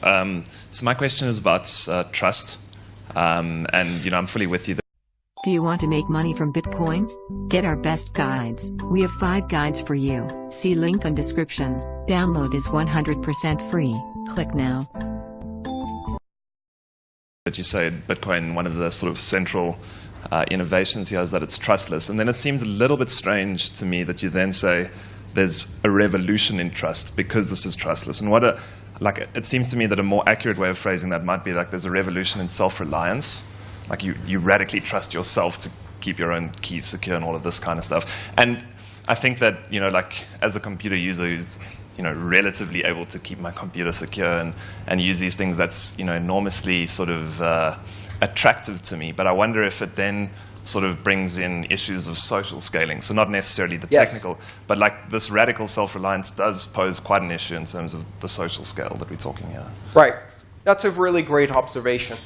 So my question is about trust, and I'm fully with you. Do you want to make money from Bitcoin? Get our best guides. We have 5 guides for you. See link on description. Download is 100% free. Click now. That you say Bitcoin, one of the sort of central innovations here is that it's trustless. And then it seems a little bit strange to me that you then say there's a revolution in trust because this is trustless. And it seems to me that a more accurate way of phrasing that might be like there's a revolution in self-reliance. Like you radically trust yourself to keep your own keys secure and all of this kind of stuff. And I think that, as a computer user who's, relatively able to keep my computer secure and use these things, that's, enormously sort of attractive to me. But I wonder if it then sort of brings in issues of social scaling. So not necessarily the technical, but like this radical self-reliance does pose quite an issue in terms of the social scale that we're talking here. Right. That's a really great observation.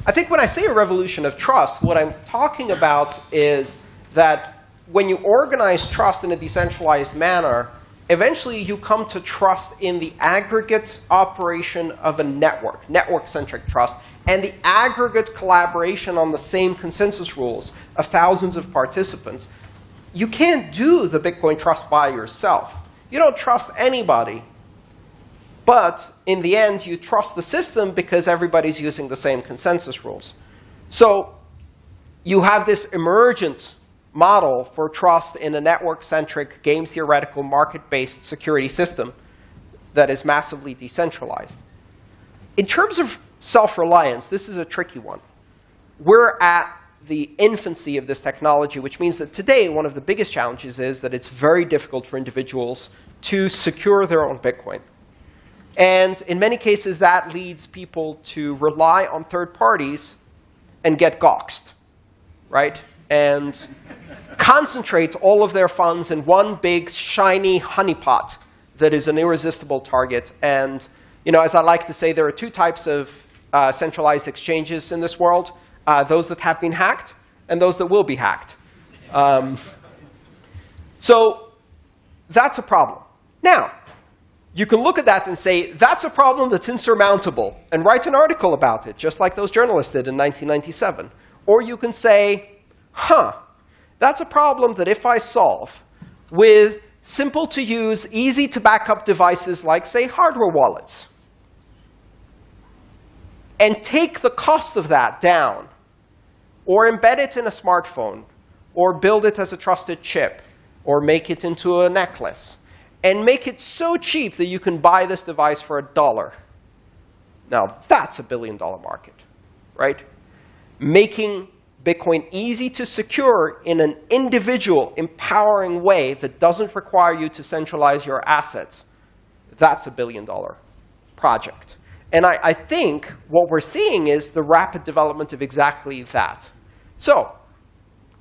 I think when I say a revolution of trust, what I'm talking about is that when you organize trust in a decentralized manner, eventually you come to trust in the aggregate operation of a network, network-centric trust, and the aggregate collaboration on the same consensus rules of thousands of participants. You can't do the Bitcoin trust by yourself. You don't trust anybody. But in the end, you trust the system because everybody's using the same consensus rules. So you have this emergent model for trust in a network-centric, game-theoretical, market-based security system that is massively decentralized. In terms of self-reliance, this is a tricky one. We're at the infancy of this technology, which means that today one of the biggest challenges is that it's very difficult for individuals to secure their own Bitcoin. And in many cases, that leads people to rely on third parties and get doxxed, right? And concentrate all of their funds in one big, shiny honeypot that is an irresistible target. And as I like to say, there are 2 types of centralized exchanges in this world, those that have been hacked and those that will be hacked. So that's a problem. Now, you can look at that and say, that's a problem that's insurmountable, and write an article about it, just like those journalists did in 1997. Or you can say, that's a problem that if I solve with simple-to-use, easy-to-backup devices like, say, hardware wallets, and take the cost of that down, or embed it in a smartphone, or build it as a trusted chip, or make it into a necklace, and make it so cheap that you can buy this device for $1. Now, that's a billion-dollar market, right? Making Bitcoin easy to secure in an individual, empowering way that doesn't require you to centralize your assets, that's a billion-dollar project. And I think what we're seeing is the rapid development of exactly that. So,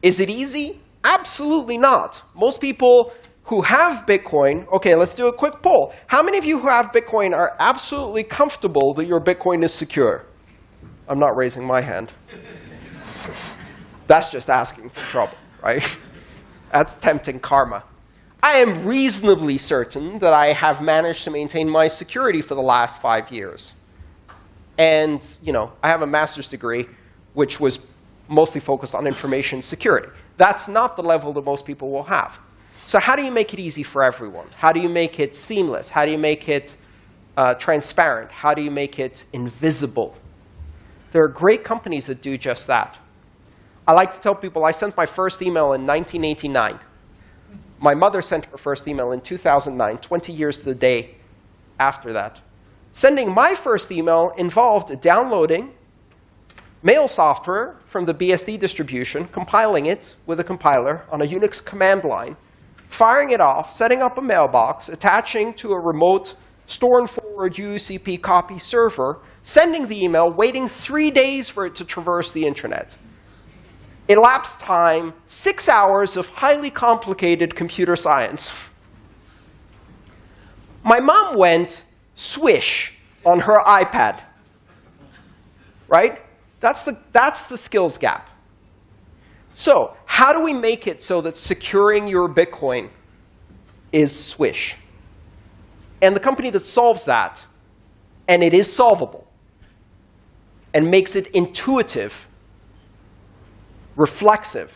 is it easy? Absolutely not. Most people who have Bitcoin, OK, let's do a quick poll. How many of you who have Bitcoin are absolutely comfortable that your Bitcoin is secure? I'm not raising my hand. That's just asking for trouble, right? That's tempting karma. I am reasonably certain that I have managed to maintain my security for the last 5 years. And I have a master's degree, which was mostly focused on information security. That's not the level that most people will have. So how do you make it easy for everyone? How do you make it seamless? How do you make it transparent? How do you make it invisible? There are great companies that do just that. I like to tell people I sent my first email in 1989. My mother sent her first email in 2009, 20 years to the day after that. Sending my first email involved downloading mail software from the BSD distribution, compiling it with a compiler on a Unix command line, firing it off, setting up a mailbox, attaching to a remote store and forward UCP copy server, sending the email, waiting 3 days for it to traverse the internet. Elapsed time, 6 hours of highly complicated computer science. My mom went swish on her iPad, right? That's the skills gap. So how do we make it so that securing your Bitcoin is swish? And the company that solves that and it is solvable, and makes it intuitive, reflexive,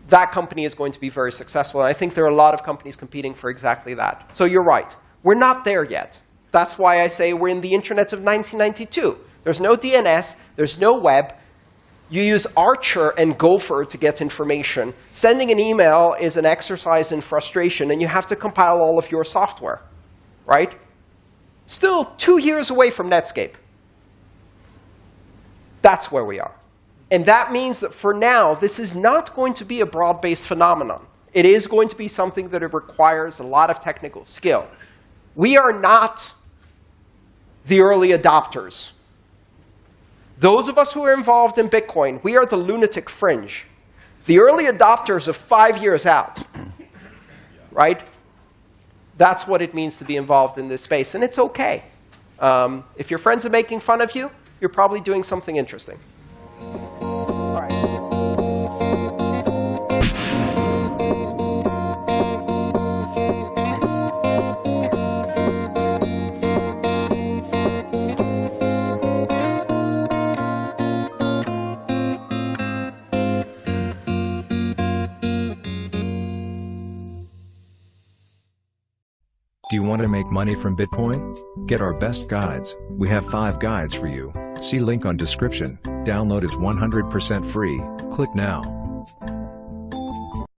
that company is going to be very successful. And I think there are a lot of companies competing for exactly that. So you're right. We're not there yet. That's why I say we're in the internet of 1992. There's no DNS. There's no web. You use Archer and Gopher to get information. Sending an email is an exercise in frustration, and you have to compile all of your software, right? Still 2 years away from Netscape. That's where we are. And that means that for now, this is not going to be a broad-based phenomenon. It is going to be something that it requires a lot of technical skill. We are not the early adopters. Those of us who are involved in Bitcoin, we are the lunatic fringe. The early adopters are 5 years out, right? That's what it means to be involved in this space, and it's okay. If your friends are making fun of you, you're probably doing something interesting. All right. Do you want to make money from Bitcoin? Get our best guides. We have 5 guides for you. See link on description. Download is 100% free. Click now.